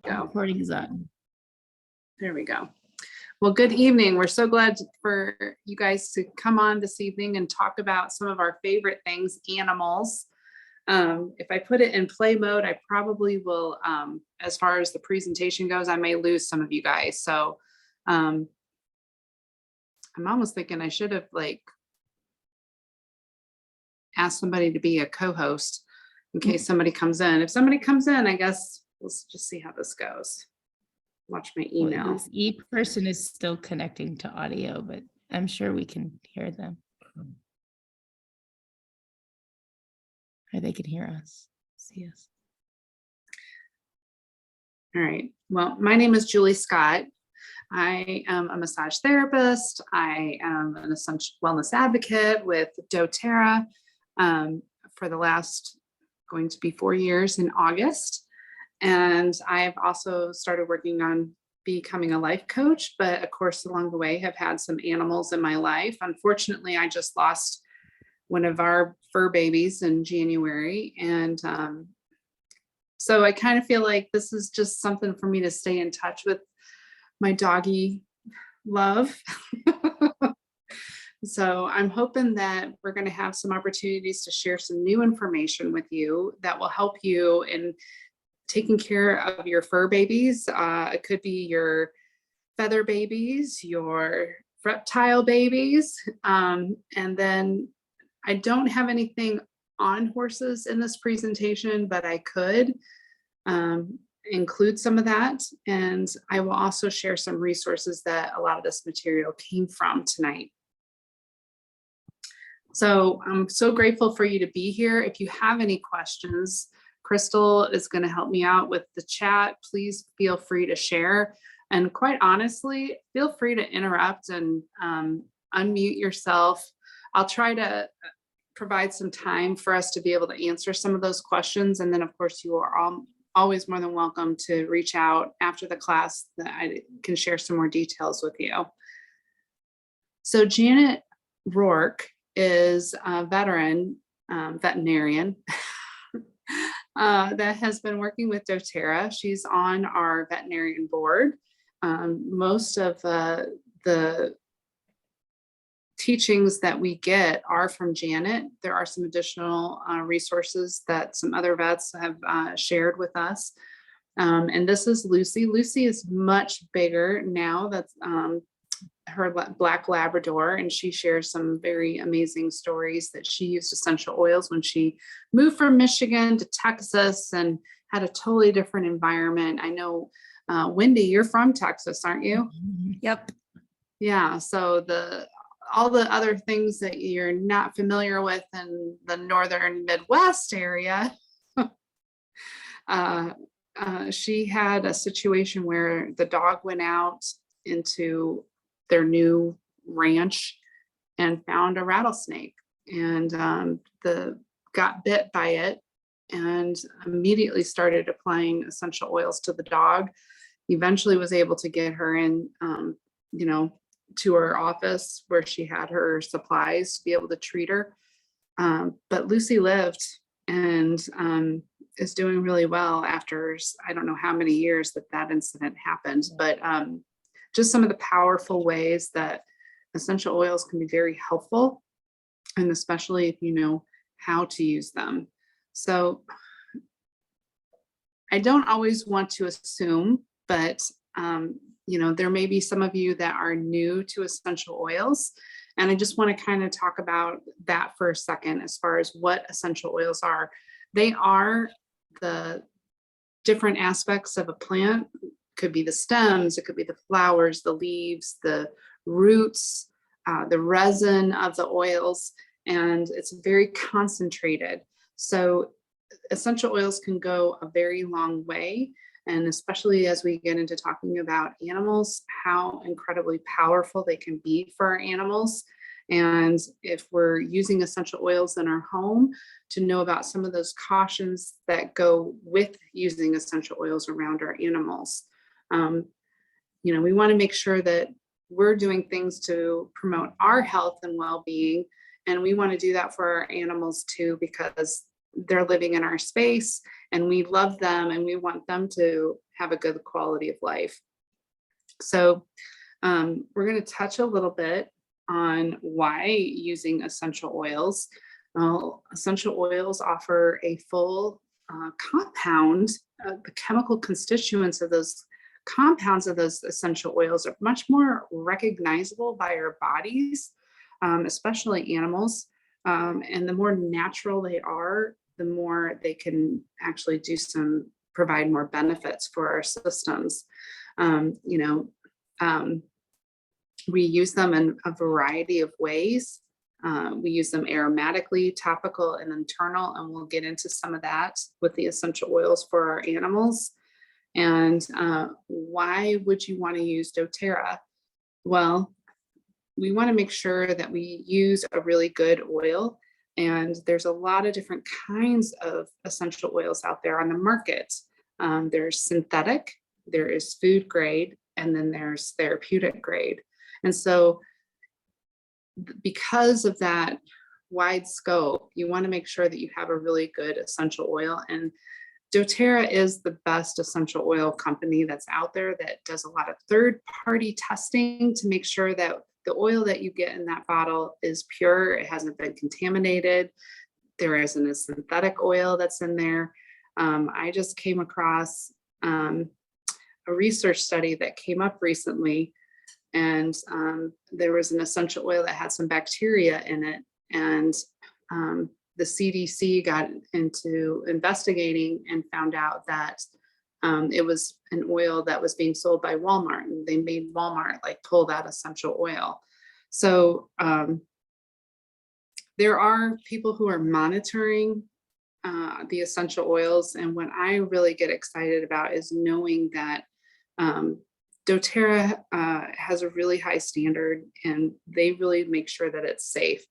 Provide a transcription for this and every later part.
Go. Recording is on. There we go. Well, good evening. We're so glad for you guys to come on this evening and talk about some of our favorite things, animals. If I put it in play mode, I probably will, as far as the presentation goes, I may lose some of you guys. So I'm almost thinking I should have asked somebody to be a co-host in case somebody comes in. If somebody comes in, I guess let's just see how this goes. Watch my email. This person is still connecting to audio, but I'm sure we can hear them. Or they can hear us, see us. All right. Well, my name is Julie Scott. I am a massage therapist. I am an essential wellness advocate with doTERRA for the last going to be 4 years in August. And I've also started working on becoming a life coach, but of course, along the way, have had some animals in my life. Unfortunately, I just lost one of our fur babies in January. And so I kind of feel like this is just something for me to stay in touch with my doggy love. So I'm hoping that we're going to have some opportunities to share some new information with you that will help you in taking care of your fur babies. It could be your feather babies, your reptile babies. And then I don't have anything on horses in this presentation, but I could include some of that. And I will also share some resources that a lot of this material came from tonight. So I'm so grateful for you to be here. If you have any questions, Crystal is going to help me out with the chat. Please feel free to share. And quite honestly, feel free to interrupt and unmute yourself. I'll try to provide some time for us to be able to answer some of those questions. And then of course, you are always more than welcome to reach out after the class that I can share some more details with you. So Janet Rourke is a veterinarian that has been working with doTERRA. She's on our veterinarian board. Most of the teachings that we get are from Janet. There are some additional resources that some other vets have shared with us. And this is Lucy. Lucy is much bigger now. That's her Black Labrador, and she shares some very amazing stories that she used essential oils when she moved from Michigan to Texas and had a totally different environment. I know, Wendy, you're from Texas, aren't you? Yep. Yeah. So all the other things that you're not familiar with in the northern Midwest area, she had a situation where the dog went out into their new ranch and found a rattlesnake, and got bit by it and immediately started applying essential oils to the dog. Eventually was able to get her in, to her office where she had her supplies to be able to treat her. But Lucy lived and is doing really well after, I don't know how many years that incident happened, but just some of the powerful ways that essential oils can be very helpful, and especially if you know how to use them. So I don't always want to assume, but there may be some of you that are new to essential oils. And I just want to kind of talk about that for a second as far as what essential oils are. They are the different aspects of a plant. Could be the stems, it could be the flowers, the leaves, the roots, the resin of the oils, and it's very concentrated. So essential oils can go a very long way. And especially as we get into talking about animals, how incredibly powerful they can be for our animals. And if we're using essential oils in our home, to know about some of those cautions that go with using essential oils around our animals. We want to make sure that we're doing things to promote our health and well-being. And we want to do that for our animals too, because they're living in our space and we love them and we want them to have a good quality of life. So we're going to touch a little bit on why using essential oils. Essential oils offer a full compound. The chemical constituents of those compounds of those essential oils are much more recognizable by our bodies, especially animals. And the more natural they are, the more they can actually provide more benefits for our systems. We use them in a variety of ways. We use them aromatically, topical, and internal, and we'll get into some of that with the essential oils for our animals. And why would you want to use doTERRA? Well, we want to make sure that we use a really good oil. And there's a lot of different kinds of essential oils out there on the market. There's synthetic, there is food grade, and then there's therapeutic grade. And so because of that wide scope, you want to make sure that you have a really good essential oil. And doTERRA is the best essential oil company that's out there that does a lot of third-party testing to make sure that the oil that you get in that bottle is pure, it hasn't been contaminated, there isn't a synthetic oil that's in there. I just came across a research study that came up recently, and there was an essential oil that had some bacteria in it, and the CDC got into investigating and found out that it was an oil that was being sold by Walmart, and they made Walmart like pull that essential oil. So there are people who are monitoring the essential oils, and what I really get excited about is knowing that doTERRA has a really high standard, and they really make sure that it's safe.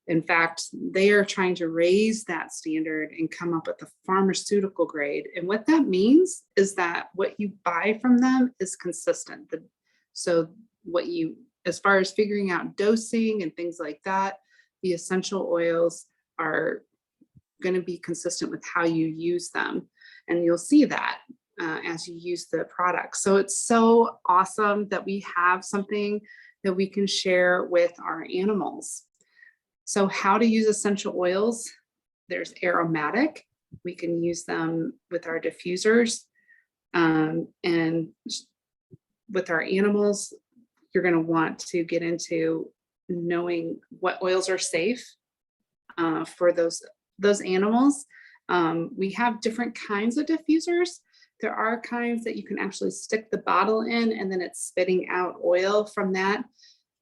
In fact, they are trying to raise that standard and come up with a pharmaceutical grade. And what that means is that what you buy from them is consistent. So as far as figuring out dosing and things like that, the essential oils are going to be consistent with how you use them. And you'll see that as you use the product. So it's so awesome that we have something that we can share with our animals. So how to use essential oils? There's aromatic. We can use them with our diffusers. And with our animals, you're going to want to get into knowing what oils are safe for those animals. We have different kinds of diffusers. There are kinds that you can actually stick the bottle in and then it's spitting out oil from that.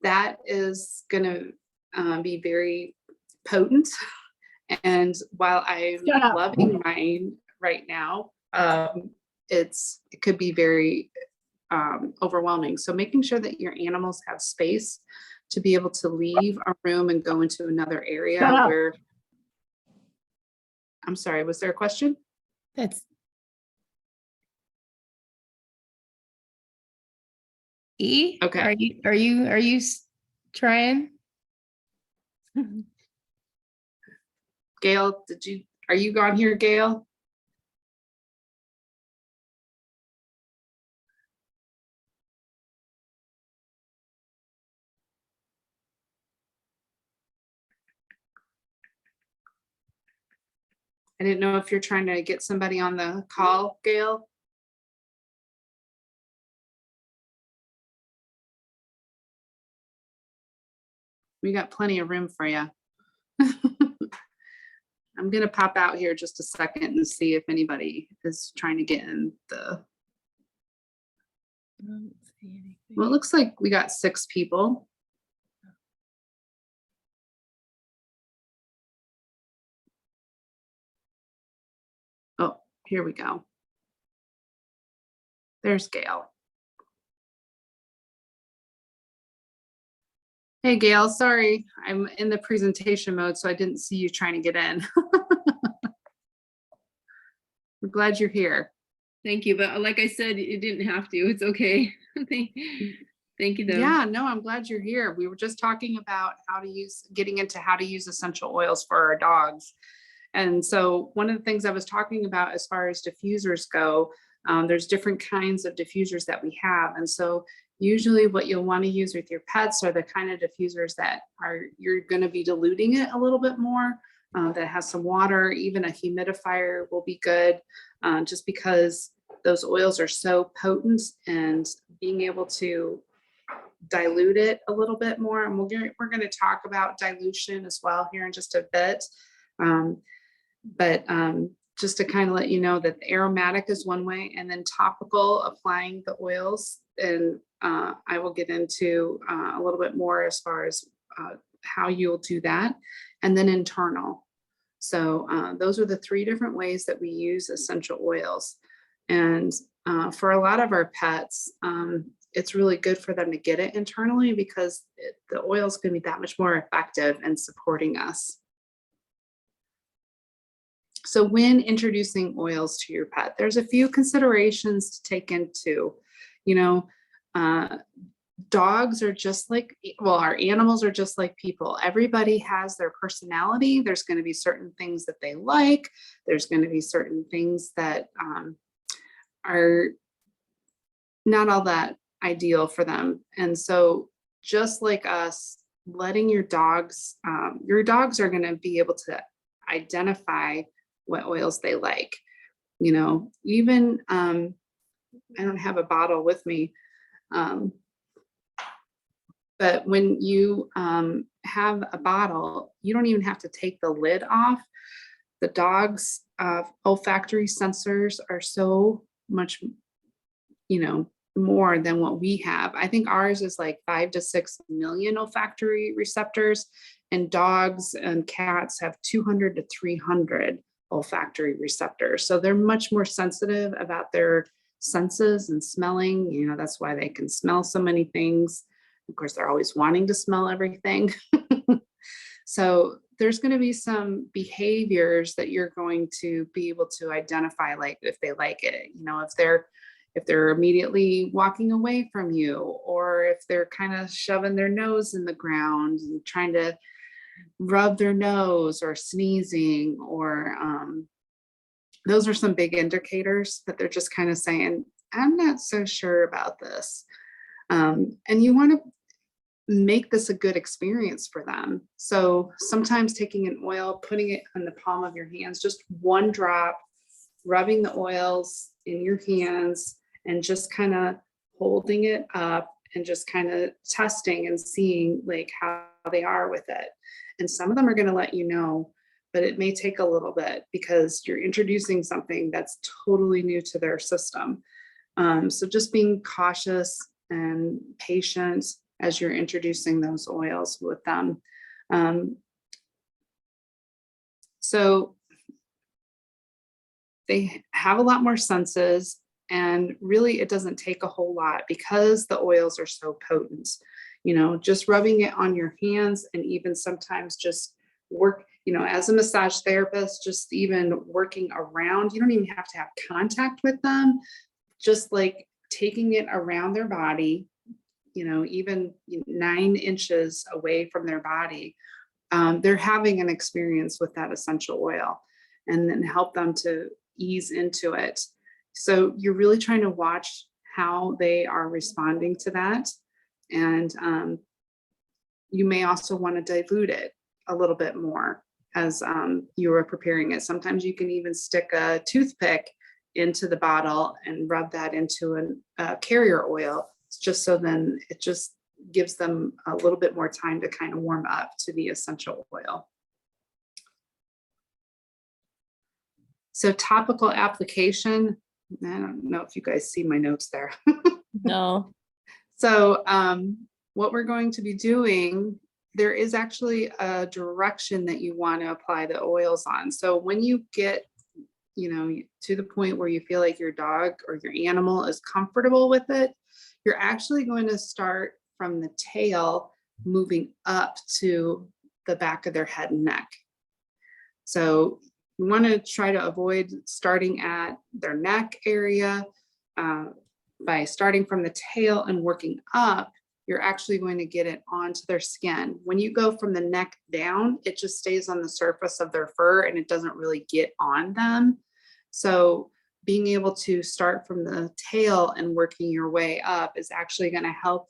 That is going to be very potent. And while I'm loving mine right now, it could be very overwhelming. So making sure that your animals have space to be able to leave a room and go into another area where, I'm sorry, was there a question? That's E. Okay. Are you trying? Gail, are you gone here, Gail? I didn't know if you're trying to get somebody on the call, Gail. We got plenty of room for you. I'm going to pop out here just a second and see if anybody is trying to get in the. I don't see anything. Well, it looks like we got 6 people. Oh, here we go. There's Gail. Hey, Gail, sorry, I'm in the presentation mode, so I didn't see you trying to get in. We're glad you're here. Thank you. But like I said, it didn't have to. It's okay. Thank you, though. Yeah, no, I'm glad you're here. We were just talking about getting into how to use essential oils for our dogs. And so one of the things I was talking about as far as diffusers go, There's different kinds of diffusers that we have. And so usually what you'll want to use with your pets are the kind of diffusers that you're going to be diluting it a little bit more, that has some water. Even a humidifier will be good, just because those oils are so potent, and being able to dilute it a little bit more. And we're going to talk about dilution as well here in just a bit. But just to kind of let you know that the aromatic is one way, and then topical, applying the oils. And I will get into a little bit more as far as how you'll do that. And then internal. So those are the 3 different ways that we use essential oils. And for a lot of our pets, it's really good for them to get it internally, because the oil is going to be that much more effective in supporting us. So when introducing oils to your pet, there's a few considerations to take into. Dogs are just like, well, our animals are just like people. Everybody has their personality. There's going to be certain things that they like. There's going to be certain things that are not all that ideal for them. And so just like us, letting your dogs are going to be able to identify what oils they like. Even I don't have a bottle with me, but when you have a bottle, you don't even have to take the lid off. The dog's olfactory sensors are so much, more than what we have. I think ours is like 5 to 6 million olfactory receptors, and dogs and cats have 200 to 300 olfactory receptors. So they're much more sensitive about their senses and smelling. That's why they can smell so many things. Of course, they're always wanting to smell everything. So there's going to be some behaviors that you're going to be able to identify, like if they like it, if they're immediately walking away from you, or if they're kind of shoving their nose in the ground and trying to rub their nose, or sneezing, or those are some big indicators that they're just kind of saying, I'm not so sure about this. And you want to make this a good experience for them. So sometimes taking an oil, putting it on the palm of your hands, just 1 drop, rubbing the oils in your hands, and just kind of holding it up and just kind of testing and seeing like how they are with it. And some of them are going to let you know, but it may take a little bit, because you're introducing something that's totally new to their system. So just being cautious and patient as you're introducing those oils with them. So they have a lot more senses, and really it doesn't take a whole lot, because the oils are so potent. Just rubbing it on your hands, and even sometimes just work, as a massage therapist, just even working around, you don't even have to have contact with them, just like taking it around their body, even 9 inches away from their body. They're having an experience with that essential oil, and then help them to ease into it. So you're really trying to watch how they are responding to that. And you may also want to dilute it a little bit more as you are preparing it. Sometimes you can even stick a toothpick into the bottle and rub that into a carrier oil, just so then it just gives them a little bit more time to kind of warm up to the essential oil. So topical application, I don't know if you guys see my notes there. No. So what we're going to be doing, there is actually a direction that you want to apply the oils on. So when you get, to the point where you feel like your dog or your animal is comfortable with it, you're actually going to start from the tail, moving up to the back of their head and neck. So you want to try to avoid starting at their neck area. By starting from the tail and working up, you're actually going to get it onto their skin. When you go from the neck down, it just stays on the surface of their fur and it doesn't really get on them. So being able to start from the tail and working your way up is actually going to help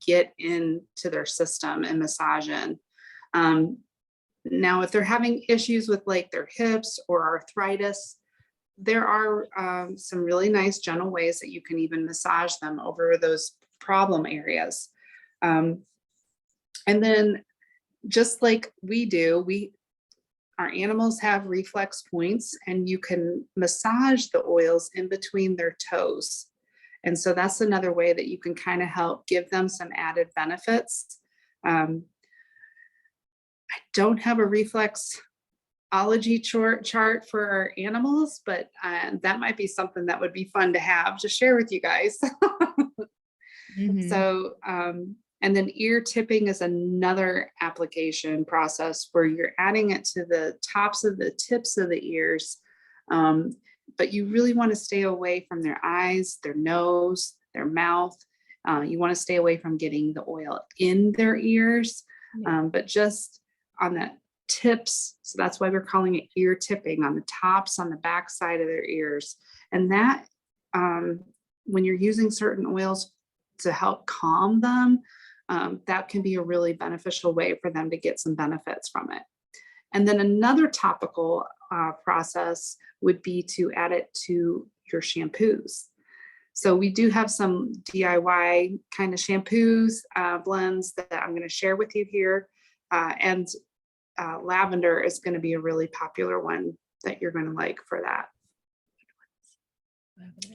get into their system and massage in. Now, if they're having issues with like their hips or arthritis, there are some really nice gentle ways that you can even massage them over those problem areas. And then just like we do, our animals have reflex points, and you can massage the oils in between their toes. And so that's another way that you can kind of help give them some added benefits. I don't have a reflexology chart for our animals, but that might be something that would be fun to have to share with you guys. Mhm. So, and then ear tipping is another application process where you're adding it to the tops of the tips of the ears. But you really want to stay away from their eyes, their nose, their mouth. You want to stay away from getting the oil in their ears, Yeah. but just on the tips. So that's why we're calling it ear tipping, on the tops, on the back side of their ears. And that, when you're using certain oils to help calm them, that can be a really beneficial way for them to get some benefits from it. And then another topical process would be to add it to your shampoos. So we do have some DIY kind of shampoos, blends that I'm going to share with you here. And lavender is going to be a really popular one that you're going to like for that.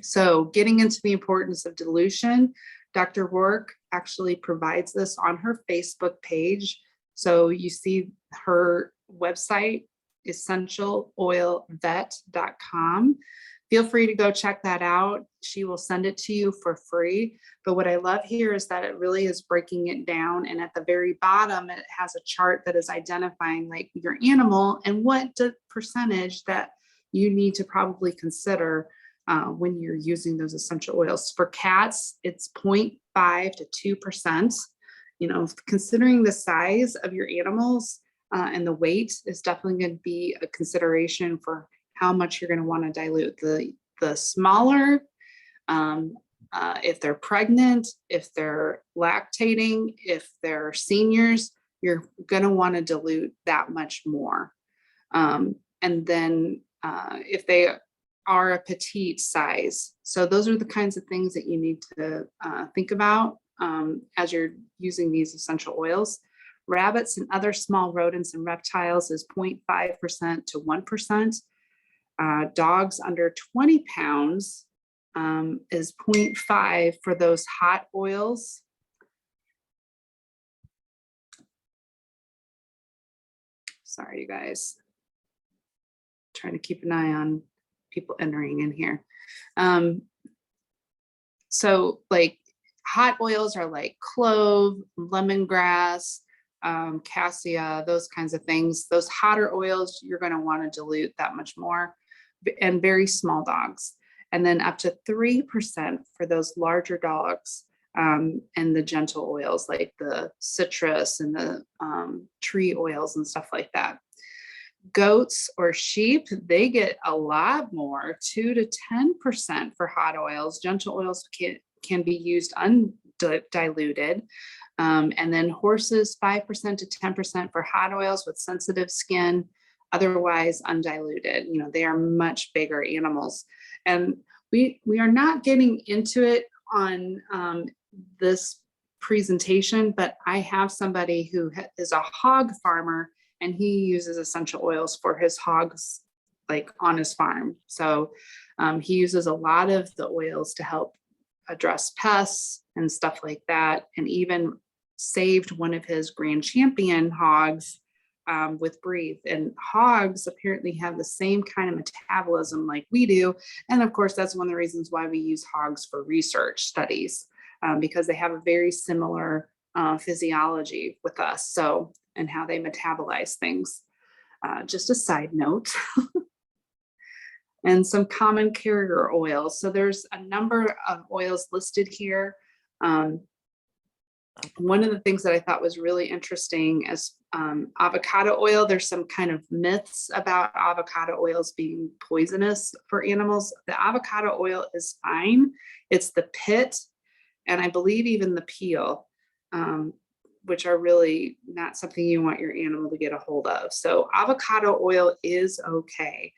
So getting into the importance of dilution, Dr. Rourke actually provides this on her Facebook page. So you see her website, essentialoilvet.com. Feel free to go check that out. She will send it to you for free. But what I love here is that it really is breaking it down. And at the very bottom, it has a chart that is identifying like your animal and what percentage that you need to probably consider when you're using those essential oils. For cats, it's 0.5 to 2%. You know, considering the size of your animals and the weight is definitely going to be a consideration for how much you're going to want to dilute. The smaller, if they're pregnant, if they're lactating, if they're seniors, you're going to want to dilute that much more. And then if they are a petite size. So those are the kinds of things that you need to think about as you're using these essential oils. Rabbits and other small rodents and reptiles is 0.5% to 1%. Dogs under 20 pounds is 0.5 for those hot oils. Sorry, you guys. Trying to keep an eye on people entering in here. So like hot oils are like clove, lemongrass, cassia, those kinds of things. Those hotter oils, you're going to want to dilute that much more, and very small dogs. And then up to 3% for those larger dogs, and the gentle oils like the citrus and the tree oils and stuff like that. Goats or sheep, they get a lot more, 2 to 10% for hot oils. Gentle oils can be used undiluted. And then horses, 5% to 10% for hot oils with sensitive skin, otherwise undiluted. You know, they are much bigger animals. And we are not getting into it on this presentation, but I have somebody who is a hog farmer, and he uses essential oils for his hogs, like on his farm. So he uses a lot of the oils to help address pests and stuff like that, and even saved one of his Grand Champion hogs with Breathe. And hogs apparently have the same kind of metabolism like we do. And of course, that's one of the reasons why we use hogs for research studies, because they have a very similar physiology with us. So, and how they metabolize things. Just a side note. And some common carrier oils. So there's a number of oils listed here. One of the things that I thought was really interesting is avocado oil. There's some kind of myths about avocado oils being poisonous for animals. The avocado oil is fine. It's the pit, and I believe even the peel, which are really not something you want your animal to get a hold of. So avocado oil is okay.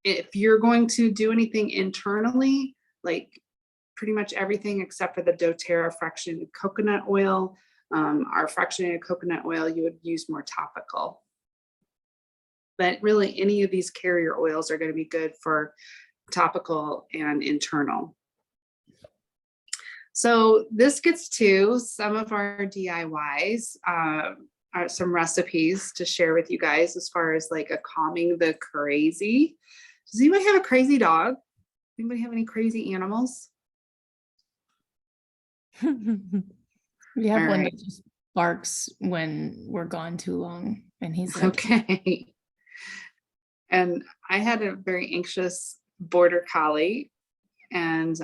If you're going to do anything internally, like pretty much everything except for the doTERRA fractionated coconut oil, our fractionated coconut oil, you would use more topical. But really any of these carrier oils are going to be good for topical and internal. So this gets to some of our DIYs, some recipes to share with you guys as far as like a calming the crazy. Does anybody have a crazy dog? Anybody have any crazy animals? We have All one right. that just barks when we're gone too long, and he's like, Okay. And I had a very anxious border collie, and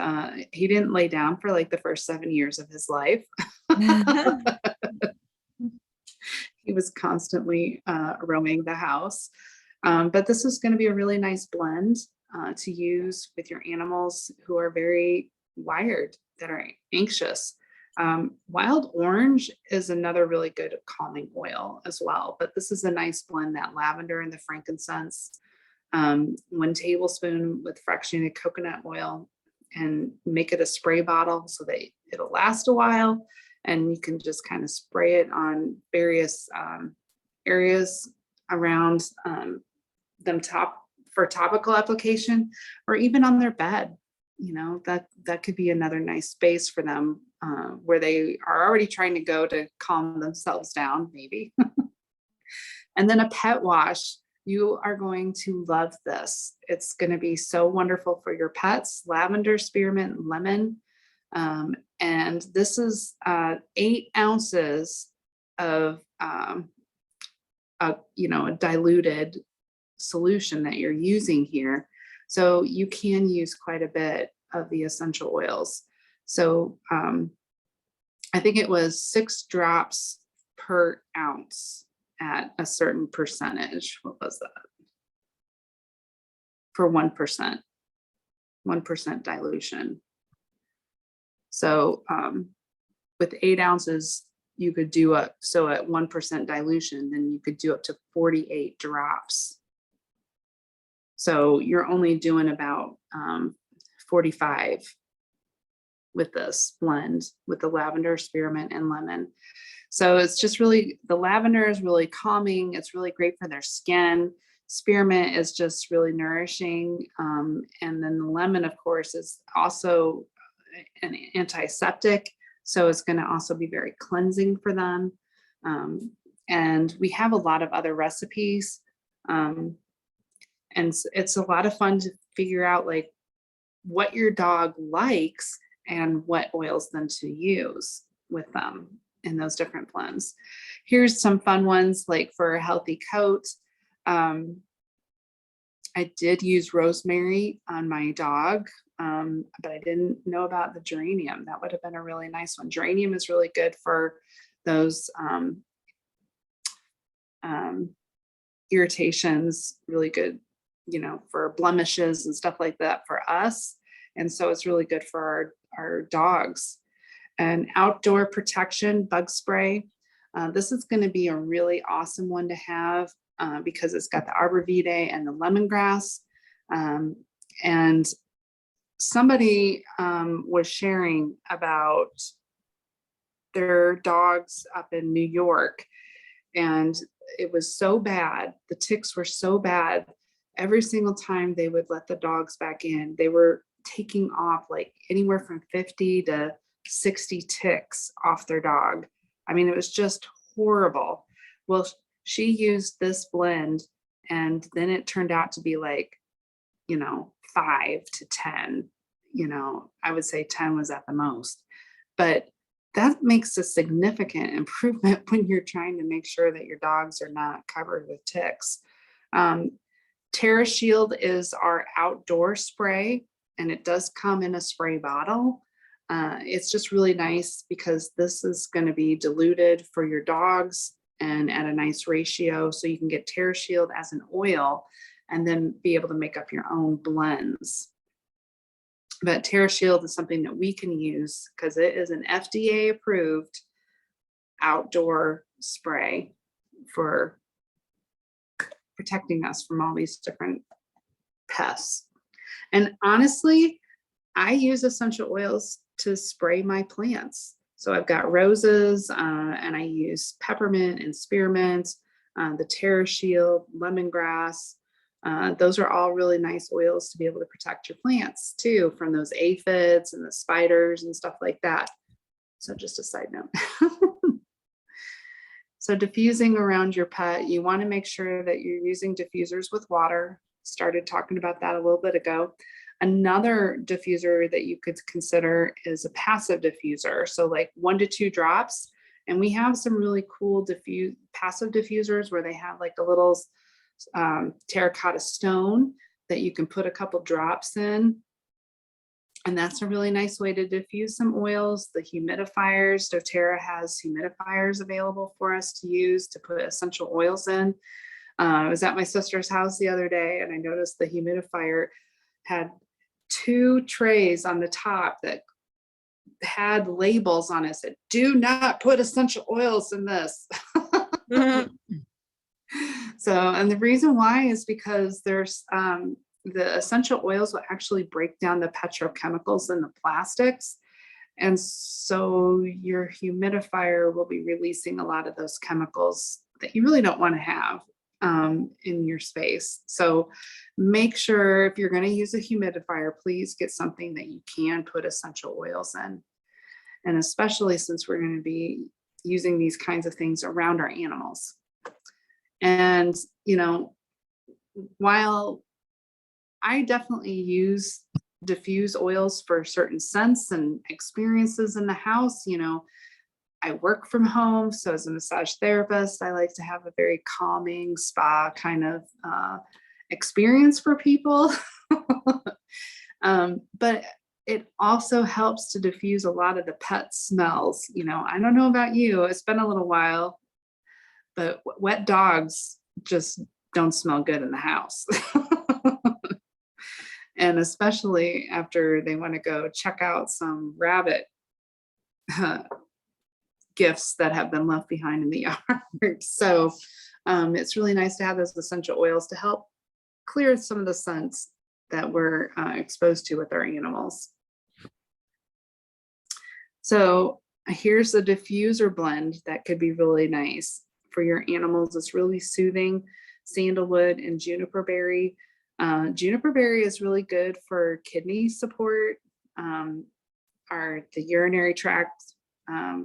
he didn't lay down for like the first 7 years of his life. He was constantly roaming the house. But this is going to be a really nice blend to use with your animals who are very wired, that are anxious. Wild orange is another really good calming oil as well, but this is a nice blend, that lavender and the frankincense. 1 tablespoon with fractionated coconut oil, and make it a spray bottle so that it'll last a while. And you can just kind of spray it on various areas around them for topical application, or even on their bed. You know, that could be another nice space for them where they are already trying to go to calm themselves down, maybe. And then a pet wash. You are going to love this. It's going to be so wonderful for your pets. Lavender, spearmint, lemon. And this is 8 ounces of a diluted solution that you're using here. So you can use quite a bit of the essential oils. So I think it was 6 drops per ounce at a certain percentage. What was that? For 1%, 1% dilution. So with 8 ounces, you could do at 1% dilution, then you could do up to 48 drops. So you're only doing about 45 with this blend with the lavender, spearmint, and lemon. So it's just really, the lavender is really calming. It's really great for their skin. Spearmint is just really nourishing. And then the lemon, of course, is also an antiseptic. So it's going to also be very cleansing for them. And we have a lot of other recipes. And it's a lot of fun to figure out like what your dog likes and what oils them to use with them in those different blends. Here's some fun ones, like for a healthy coat. I did use rosemary on my dog, but I didn't know about the geranium. That would have been a really nice one. Geranium is really good for those irritations, really good, for blemishes and stuff like that for us. And so it's really good for our dogs. And outdoor protection bug spray. This is going to be a really awesome one to have because it's got the arborvitae and the lemongrass. And somebody was sharing about their dogs up in New York, and it was so bad. The ticks were so bad. Every single time they would let the dogs back in, they were taking off like anywhere from 50 to 60 ticks off their dog. I mean, it was just horrible. Well, she used this blend, and then it turned out to be like, 5 to 10. I would say 10 was at the most. But that makes a significant improvement when you're trying to make sure that your dogs are not covered with ticks. TerraShield is our outdoor spray, and it does come in a spray bottle. It's just really nice because this is going to be diluted for your dogs and at a nice ratio. So you can get TerraShield as an oil and then be able to make up your own blends. But TerraShield is something that we can use because it is an FDA approved outdoor spray for protecting us from all these different pests. And honestly, I use essential oils to spray my plants. So I've got roses and I use peppermint and spearmint, the TerraShield, lemongrass. Those are all really nice oils to be able to protect your plants too from those aphids and the spiders and stuff like that. So just a side note. So diffusing around your pet, you want to make sure that you're using diffusers with water. Started talking about that a little bit ago. Another diffuser that you could consider is a passive diffuser. So like 1 to 2 drops. And we have some really cool passive diffusers where they have like a little terracotta stone that you can put a couple drops in. And that's a really nice way to diffuse some oils. The humidifiers, doTERRA has humidifiers available for us to use to put essential oils in. I was at my sister's house the other day and I noticed the humidifier had 2 trays on the top that had labels on it that do not put essential oils in this. So, and the reason why is because there's the essential oils will actually break down the petrochemicals in the plastics. And so your humidifier will be releasing a lot of those chemicals that you really don't want to have in your space. So make sure if you're going to use a humidifier, please get something that you can put essential oils in. And especially since we're going to be using these kinds of things around our animals. And, you know, while I definitely use diffuse oils for certain scents and experiences in the house, you know, I work from home. So as a massage therapist, I like to have a very calming spa kind of experience for people. But it also helps to diffuse a lot of the pet smells. You know, I don't know about you, it's been a little while, but wet dogs just don't smell good in the house. And especially after they want to go check out some rabbit gifts that have been left behind in the yard. So it's really nice to have those essential oils to help clear some of the scents that we're exposed to with our animals. So here's a diffuser blend that could be really nice for your animals. It's really soothing. Sandalwood and juniper berry. Juniper berry is really good for kidney support, the urinary tract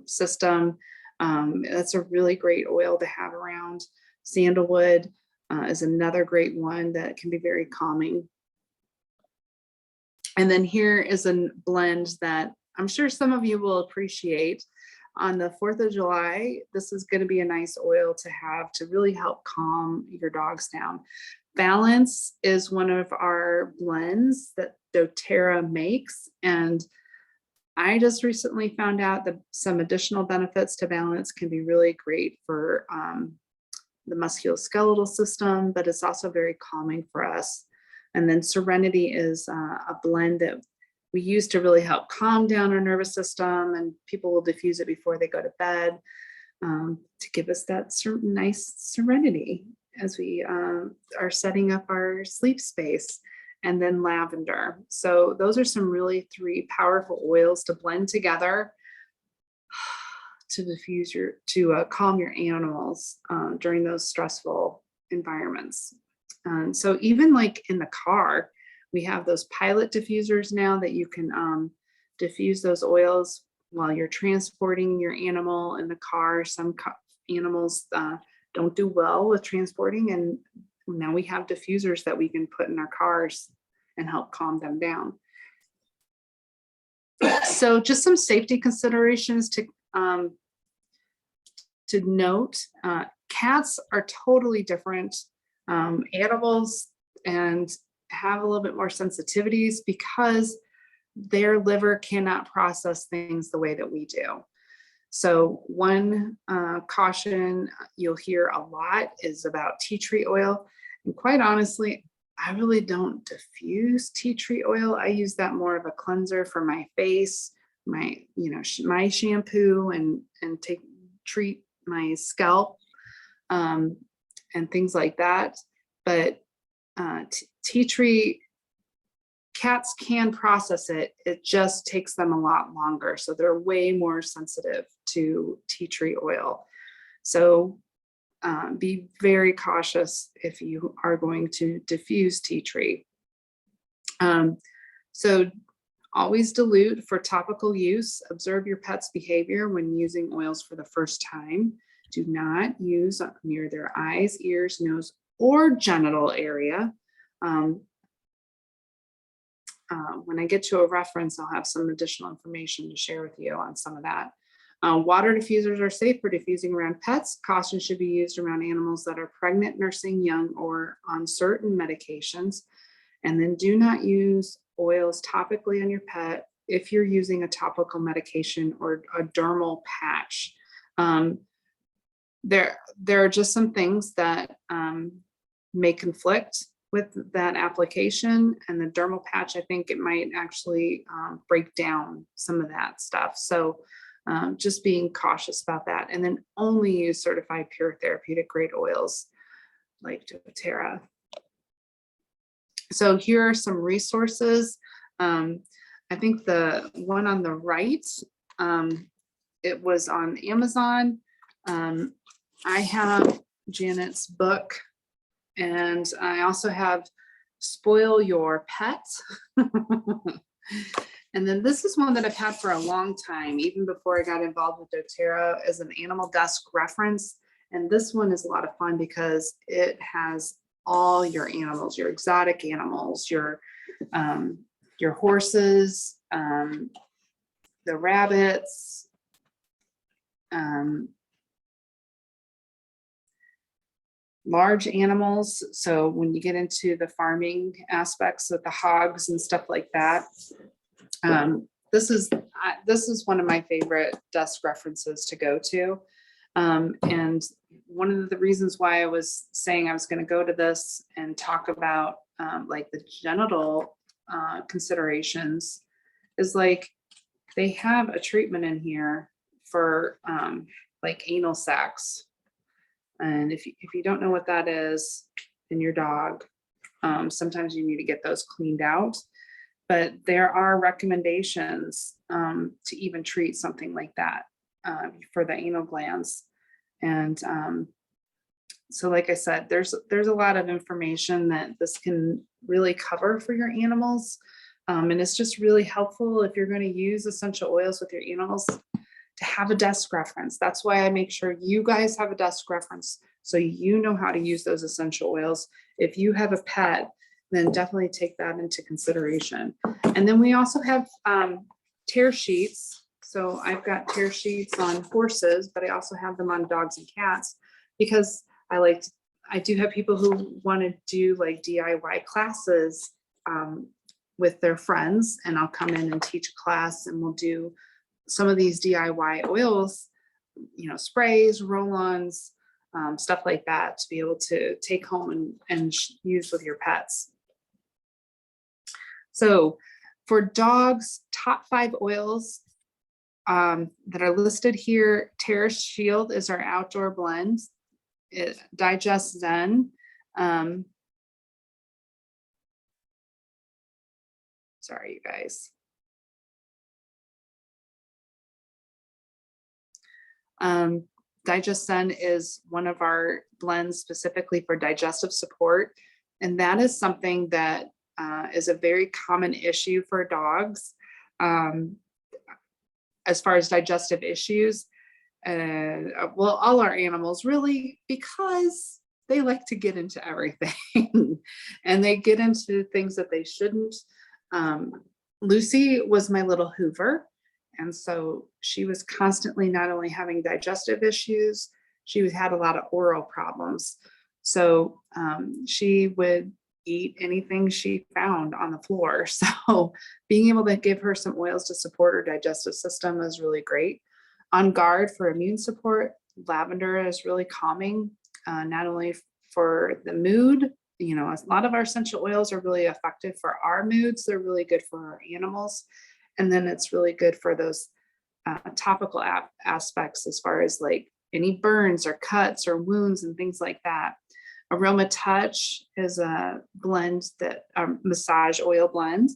system. That's a really great oil to have around. Sandalwood is another great one that can be very calming. And then here is a blend that I'm sure some of you will appreciate. On the 4th of July, this is going to be a nice oil to have to really help calm your dogs down. Balance is one of our blends that doTERRA makes. And I just recently found out that some additional benefits to Balance can be really great for the musculoskeletal system, but it's also very calming for us. And then Serenity is a blend that we use to really help calm down our nervous system, and people will diffuse it before they go to bed to give us that nice serenity as we are setting up our sleep space. And then lavender. So those are some really 3 powerful oils to blend together to diffuse to calm your animals during those stressful environments. So even like in the car, we have those pilot diffusers now that you can diffuse those oils while you're transporting your animal in the car. Some animals don't do well with transporting, and now we have diffusers that we can put in our cars and help calm them down. So just some safety considerations to note. Cats are totally different animals and have a little bit more sensitivities because their liver cannot process things the way that we do. So one caution you'll hear a lot is about tea tree oil. And quite honestly, I really don't diffuse tea tree oil. I use that more of a cleanser for my face, my, my shampoo, and treat my scalp, and things like that. But tea tree, cats can process it. It just takes them a lot longer. So they're way more sensitive to tea tree oil. So be very cautious if you are going to diffuse tea tree. So always dilute for topical use. Observe your pet's behavior when using oils for the first time. Do not use near their eyes, ears, nose, or genital area. When I get to a reference, I'll have some additional information to share with you on some of that. Water diffusers are safe for diffusing around pets. Caution should be used around animals that are pregnant, nursing young, or on certain medications. And then do not use oils topically on your pet if you're using a topical medication or a dermal patch. There are just some things that may conflict with that application, and the dermal patch, I think it might actually break down some of that stuff. So just being cautious about that, and then only use certified pure therapeutic grade oils like doTERRA. So here are some resources. I think the one on the right, it was on Amazon. I have Janet's book, and I also have Spoil Your Pet. And then this is one that I've had for a long time, even before I got involved with doTERRA, as an animal desk reference. And this one is a lot of fun because it has all your animals, your exotic animals, your horses, the rabbits, large animals. So when you get into the farming aspects of the hogs and stuff like that, this is one of my favorite desk references to go to. And one of the reasons why I was saying I was going to go to this and talk about like the genital considerations is like they have a treatment in here for like anal sacs. And if you don't know what that is in your dog, sometimes you need to get those cleaned out. But there are recommendations to even treat something like that for the anal glands. And so like I said, there's a lot of information that this can really cover for your animals. And it's just really helpful if you're going to use essential oils with your animals to have a desk reference. That's why I make sure you guys have a desk reference so you know how to use those essential oils. If you have a pet, then definitely take that into consideration. And then we also have tear sheets. So I've got tear sheets on horses, but I also have them on dogs and cats because I do have people who want to do like DIY classes with their friends, and I'll come in and teach a class, and we'll do some of these DIY oils, sprays, roll-ons, stuff like that to be able to take home and use with your pets. So for dogs, top 5 oils that are listed here, Terra Shield is our outdoor blend. Digest Zen. Sorry, you guys. Digest Zen is one of our blends specifically for digestive support. And that is something that is a very common issue for dogs as far as digestive issues. Well, all our animals really, because they like to get into everything and they get into things that they shouldn't. Lucy was my little Hoover. And so she was constantly not only having digestive issues, she had a lot of oral problems. So she would eat anything she found on the floor. So being able to give her some oils to support her digestive system is really great. On Guard for immune support, lavender is really calming, not only for the mood, you know, a lot of our essential oils are really effective for our moods. They're really good for our animals. And then it's really good for those topical aspects as far as like any burns or cuts or wounds and things like that. Aroma Touch is a blend that massage oil blend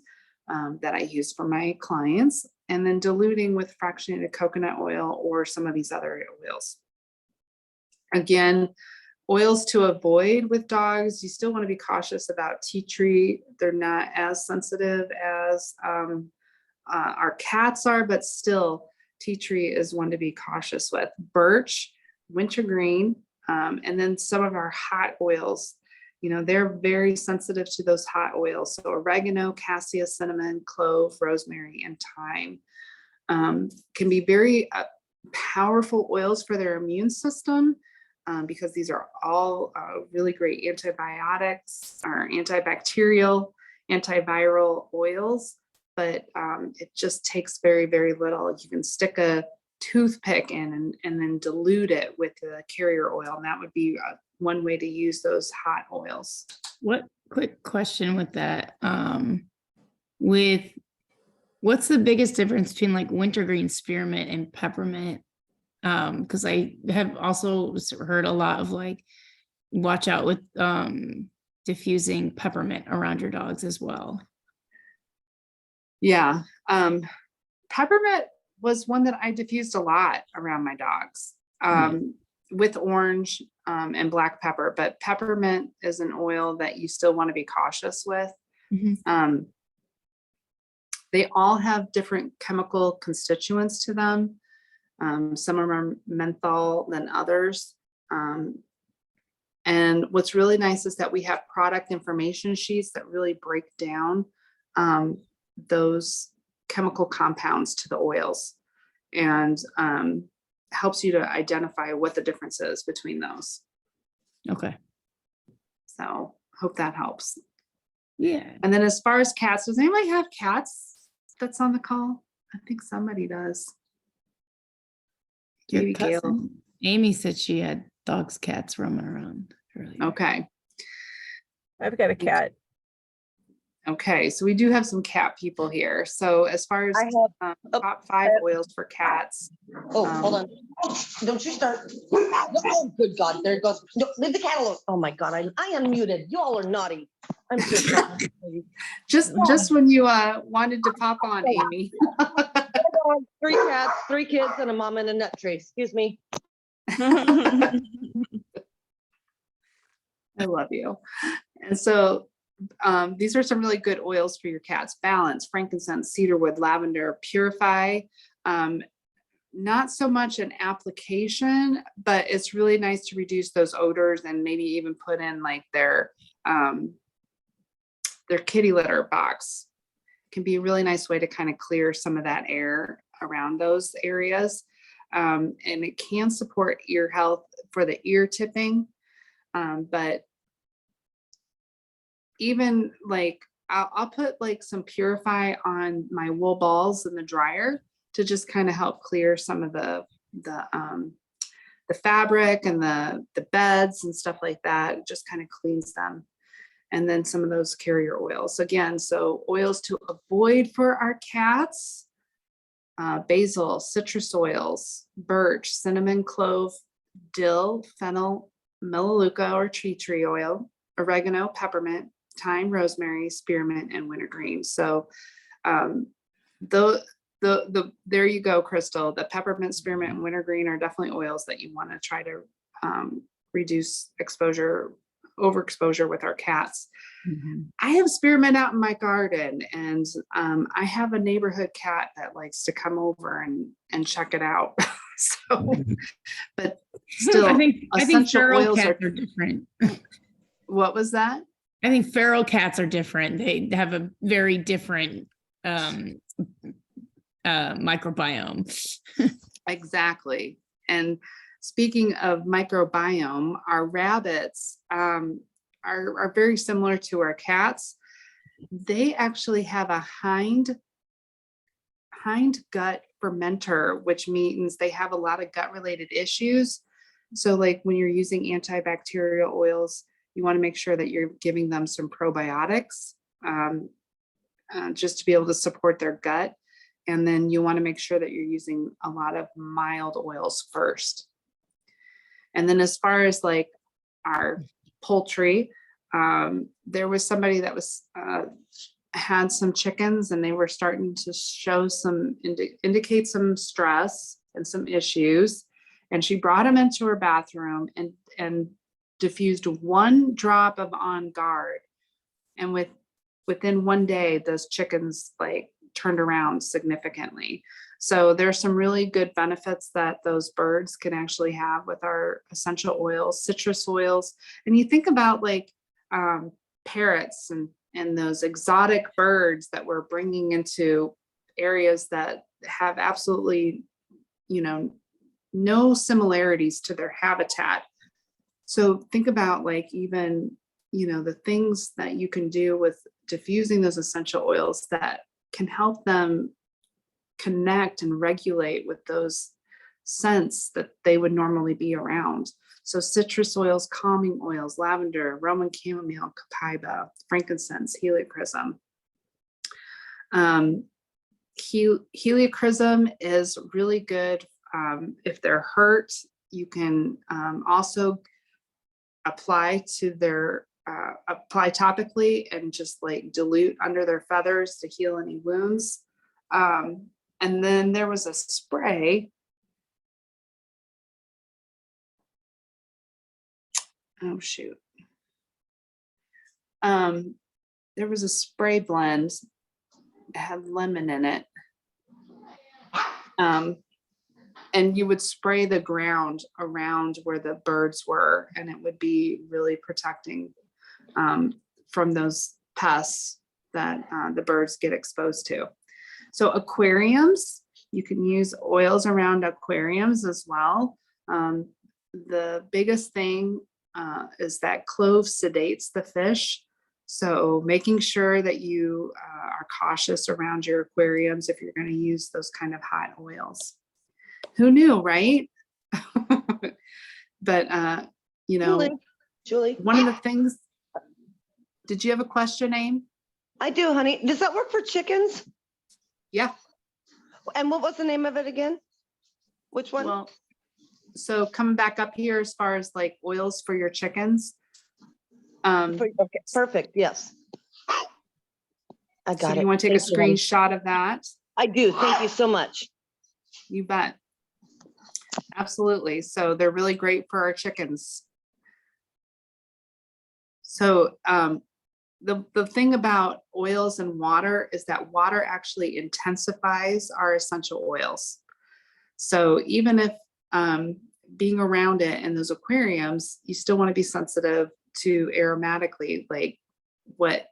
that I use for my clients, and then diluting with fractionated coconut oil or some of these other oils. Again, oils to avoid with dogs, you still want to be cautious about tea tree. They're not as sensitive as our cats are, but still tea tree is one to be cautious with. Birch, wintergreen, and then some of our hot oils, you know, they're very sensitive to those hot oils. So oregano, cassia, cinnamon, clove, rosemary, and thyme can be very powerful oils for their immune system because these are all really great antibiotics or antibacterial, antiviral oils. But it just takes very, very little. You can stick a toothpick in and then dilute it with the carrier oil. And that would be one way to use those hot oils. What quick question with that? With what's the biggest difference between like wintergreen, spearmint, and peppermint? Because I have also heard a lot of like, watch out with diffusing peppermint around your dogs as well. Yeah. Peppermint was one that I diffused a lot around my dogs with orange and black pepper, but peppermint is an oil that you still want to be cautious with. Mhm. They all have different chemical constituents to them. Some are more menthol than others. And what's really nice is that we have product information sheets that really break down those chemical compounds to the oils and helps you to identify what the difference is between those. Okay. So hope that helps. Yeah. And then as far as cats, does anybody have cats that's on the call? I think somebody does. Your Maybe Gail. cousin Amy said she had dogs, cats roaming around earlier. Okay. I've got a cat. Okay, so we do have some cat people here. So as far as I have, top 5 oils for cats. oh, hold on. Don't you start. Oh, good God, there it goes. No, leave the cat alone. Oh my God, I unmuted. You all are naughty. I'm so sorry. Just when you wanted to pop on, Amy. 3 cats, 3 kids, and a mom in a nut tray. Excuse me. I love you. And so these are some really good oils for your cats. Balance, frankincense, cedarwood, lavender, purify. Not so much an application, but it's really nice to reduce those odors and maybe even put in like their kitty litter box. Can be a really nice way to kind of clear some of that air around those areas. And it can support ear health for the ear tipping. But even like I'll put like some Purify on my wool balls in the dryer to just kind of help clear some of the fabric and the beds and stuff like that. It just kind of cleans them. And then some of those carrier oils again. So oils to avoid for our cats: basil, citrus oils, birch, cinnamon, clove, dill, fennel, melaleuca or tea tree oil, oregano, peppermint, thyme, rosemary, spearmint, and wintergreen. So there you go, Crystal. The peppermint, spearmint, and wintergreen are definitely oils that you want to try to reduce overexposure with our cats. Mhm. I have spearmint out in my garden, and I have a neighborhood cat that likes to come over and check it out. So, but still, I think essential feral oils cats are different. What was that? I think feral cats are different. They have a very different microbiome. Exactly. And speaking of microbiome, our rabbits are very similar to our cats. They actually have a hind gut fermenter, which means they have a lot of gut related issues. So like when you're using antibacterial oils, you want to make sure that you're giving them some probiotics, just to be able to support their gut. And then you want to make sure that you're using a lot of mild oils first. And then as far as like our poultry, there was somebody that was had some chickens and they were starting to show some indicate some stress and some issues. And she brought them into her bathroom and diffused 1 drop of On Guard. And within 1 day, those chickens like turned around significantly. So there's some really good benefits that those birds can actually have with our essential oils, citrus oils. And you think about like parrots and those exotic birds that we're bringing into areas that have absolutely, no similarities to their habitat. So think about like even, the things that you can do with diffusing those essential oils that can help them connect and regulate with those scents that they would normally be around. So citrus oils, calming oils, lavender, Roman chamomile, copaiba, frankincense, heliochrysum. Heliochrysum is really good. If they're hurt, you can also apply topically and just like dilute under their feathers to heal any wounds. And then there was a spray. Oh shoot. There was a spray blend that had lemon in it. And you would spray the ground around where the birds were, and it would be really protecting from those pests that the birds get exposed to. So aquariums, you can use oils around aquariums as well. The biggest thing is that clove sedates the fish. So making sure that you are cautious around your aquariums if you're going to use those kind of hot oils. Who knew, right? But, Julie, one of the things, did you have a question, Aim? I do, honey. Does that work for chickens? Yeah. And what was the name of it again? Which one? Well, so coming back up here as far as like oils for your chickens. Okay, perfect. Yes. I So got it. you want to take a Thank you, honey. screenshot of that? I do. Thank you so much. You bet. Absolutely. So they're really great for our chickens. So the thing about oils and water is that water actually intensifies our essential oils. So even if being around it in those aquariums, you still want to be sensitive to aromatically, like what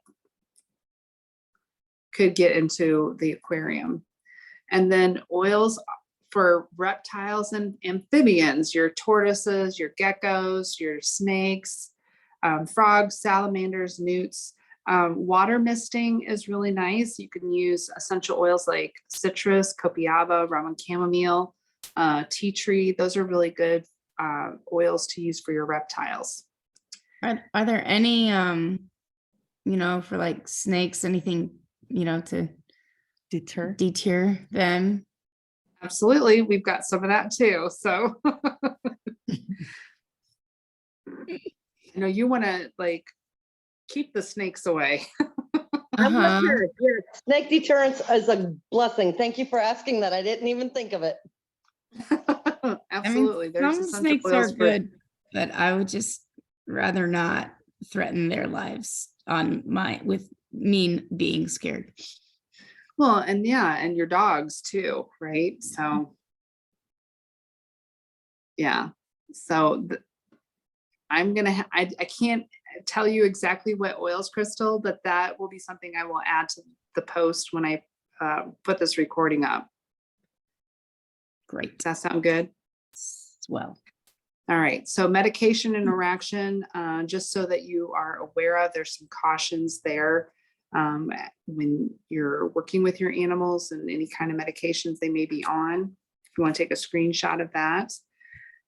could get into the aquarium. And then oils for reptiles and amphibians, your tortoises, your geckos, your snakes, frogs, salamanders, newts. Water misting is really nice. You can use essential oils like citrus, copiaba, Roman chamomile, tea tree. Those are really good oils to use for your reptiles. Are there any, for like snakes, anything, to deter them? Absolutely. We've got some of that too. So, you want to like keep the snakes away. I'm with her. Yes. Snake deterrence is a blessing. Thank you for asking that. I didn't even think of it. Absolutely. There's some essential snakes are oils for- good, but I would just rather not threaten their lives with me being scared. Well, and yeah, and your dogs too, right? So, yeah. So I'm gonna. I can't tell you exactly what oils, Crystal, but that will be something I will add to the post when I put this recording up. Great. Does that sound good? Well, All right, so medication interaction, just so that you are aware of, there's some cautions there. When you're working with your animals and any kind of medications they may be on, if you want to take a screenshot of that.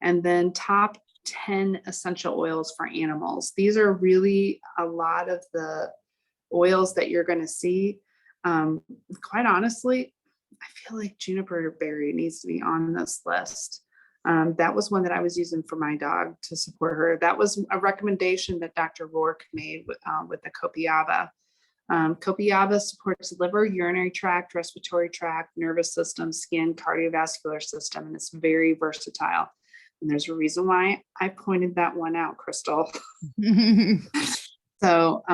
And then top 10 essential oils for animals. These are really a lot of the oils that you're going to see. Quite honestly, I feel like juniper berry needs to be on this list. That was one that I was using for my dog to support her. That was a recommendation that Dr. Rourke made with the copiaba. Copiaba supports liver, urinary tract, respiratory tract, nervous system, skin, cardiovascular system, and it's very versatile. And there's a reason why I pointed that one out, Crystal. So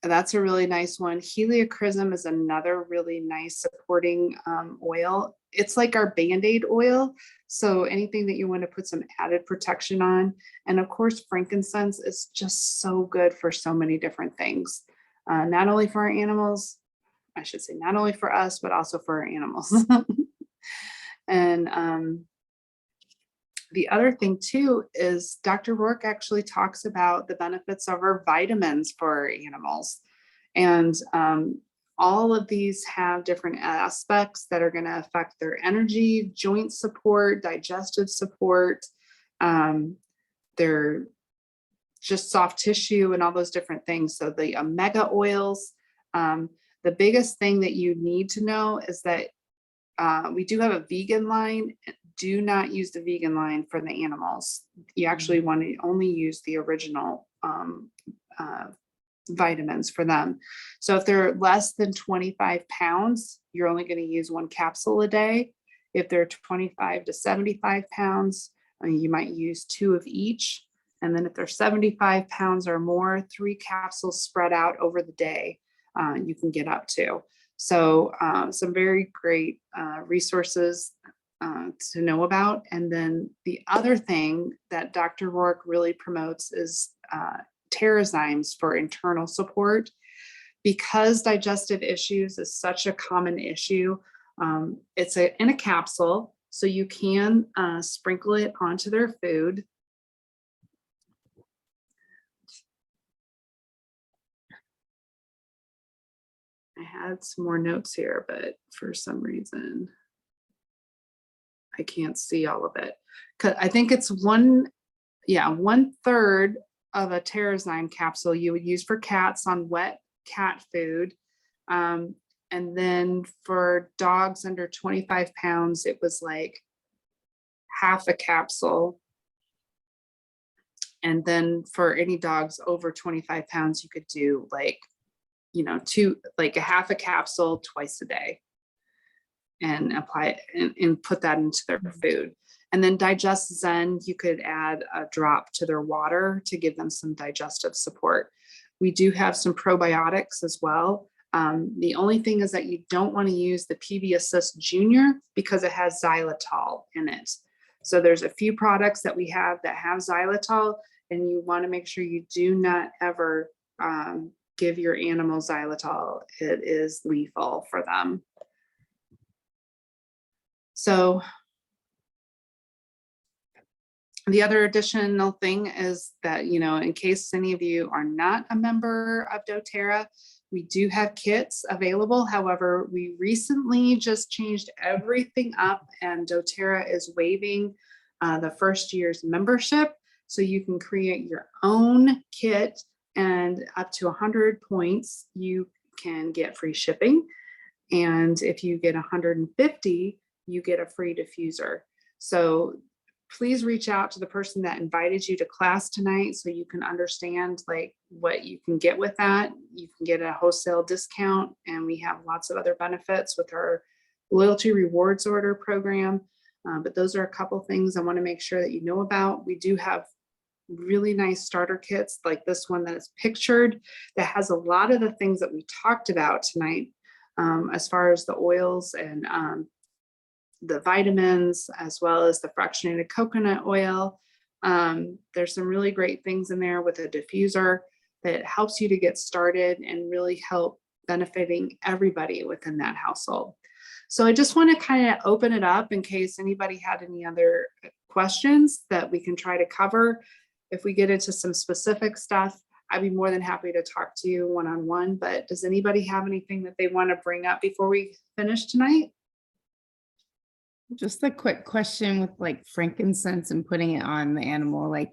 that's a really nice one. Heliochrysum is another really nice supporting oil. It's like our Band-Aid oil. So anything that you want to put some added protection on. And of course, frankincense is just so good for so many different things. Not only for our animals, I should say, not only for us, but also for our animals. And the other thing too is Dr. Rourke actually talks about the benefits of our vitamins for our animals. And all of these have different aspects that are going to affect their energy, joint support, digestive support, their just soft tissue and all those different things. So the omega oils, the biggest thing that you need to know is that we do have a vegan line. Do not use the vegan line for the animals. You actually want to only use the original vitamins for them. So if they're less than 25 pounds, you're only going to use 1 capsule a day. If they're 25 to 75 pounds, you might use 2 of each. And then if they're 75 pounds or more, 3 capsules spread out over the day, you can get up to. So some very great resources to know about. And then the other thing that Dr. Rourke really promotes is Terrazymes for internal support. Because digestive issues is such a common issue, it's in a capsule, so you can sprinkle it onto their food. I had some more notes here, but for some reason, I can't see all of it. I think it's 1/3 of a Terrazyme capsule you would use for cats on wet cat food. And then for dogs under 25 pounds, it was like half a capsule. And then for any dogs over 25 pounds, you could do like, a half a capsule twice a day and apply it and put that into their food. And then Digest Zen, you could add a drop to their water to give them some digestive support. We do have some probiotics as well. The only thing is that you don't want to use the PB Assist Junior because it has xylitol in it. So there's a few products that we have that have xylitol, and you want to make sure you do not ever give your animal xylitol. It is lethal for them. So the other additional thing is that, in case any of you are not a member of doTERRA, we do have kits available. However, we recently just changed everything up, and doTERRA is waiving the first year's membership. So you can create your own kit, and up to 100 points, you can get free shipping. And if you get 150, you get a free diffuser. So please reach out to the person that invited you to class tonight so you can understand like what you can get with that. You can get a wholesale discount, and we have lots of other benefits with our loyalty rewards order program. But those are a couple things I want to make sure that you know about. We do have really nice starter kits like this one that is pictured that has a lot of the things that we talked about tonight, as far as the oils and the vitamins, as well as the fractionated coconut oil. There's some really great things in there with a diffuser that helps you to get started and really help benefiting everybody within that household. So I just want to kind of open it up in case anybody had any other questions that we can try to cover. If we get into some specific stuff, I'd be more than happy to talk to you one-on-one, but does anybody have anything that they want to bring up before we finish tonight? Just a quick question with like frankincense and putting it on the animal, like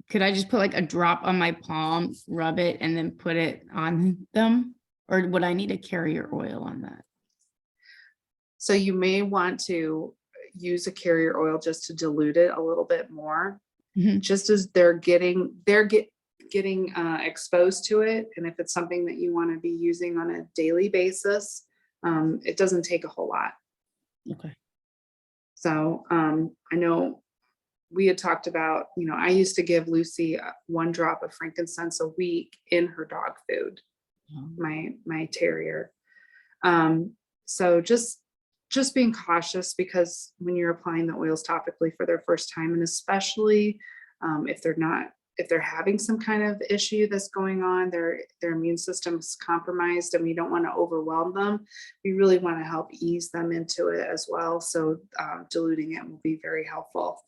could I just put like a drop on my palm, rub it, and then put it on them? Or would I need a carrier oil on that? So you may want to use a carrier oil just to dilute it a little bit more, Mhm. just as they're getting exposed to it. And if it's something that you want to be using on a daily basis, it doesn't take a whole lot. Okay. So I know we had talked about, I used to give Lucy 1 drop of frankincense a week in her dog food, my terrier. So just being cautious, because when you're applying the oils topically for their first time, and especially if they're having some kind of issue that's going on, their immune system's compromised, and we don't want to overwhelm them. We really want to help ease them into it as well. So diluting it will be very helpful.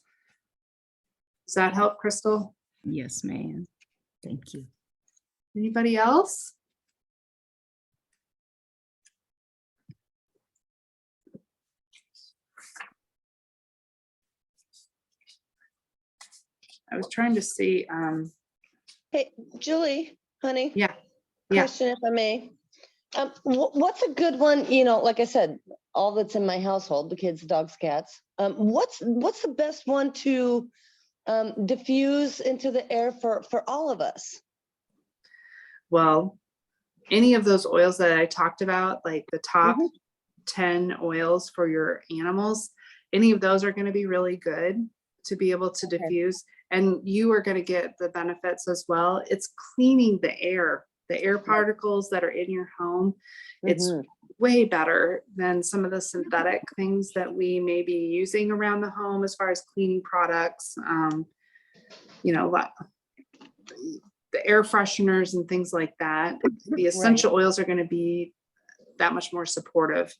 Does that help, Crystal? Yes, ma'am. Thank you. Anybody else? I was trying to see, Hey, Julie, honey. yeah, yeah. Question, if I may. What's a good one, like I said, all that's in my household, the kids, dogs, cats. What's the best one to diffuse into the air for all of us? Well, any of those oils that I talked about, like the top 10 oils for your animals, any of those are going to be really good to be able to Okay. diffuse. And you are going to get the benefits as well. It's cleaning the air particles that are in your home. It's way better than some of the synthetic things that we may be using around the home as far as cleaning products. The air fresheners and things like that. The essential oils are going to be that much more supportive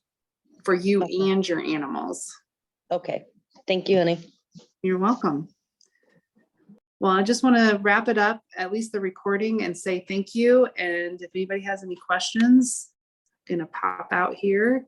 for you Okay. and your animals. Okay, thank you, honey. You're welcome. Well, I just want to wrap it up, at least the recording, and say thank you. And if anybody has any questions, I'm going to pop out here.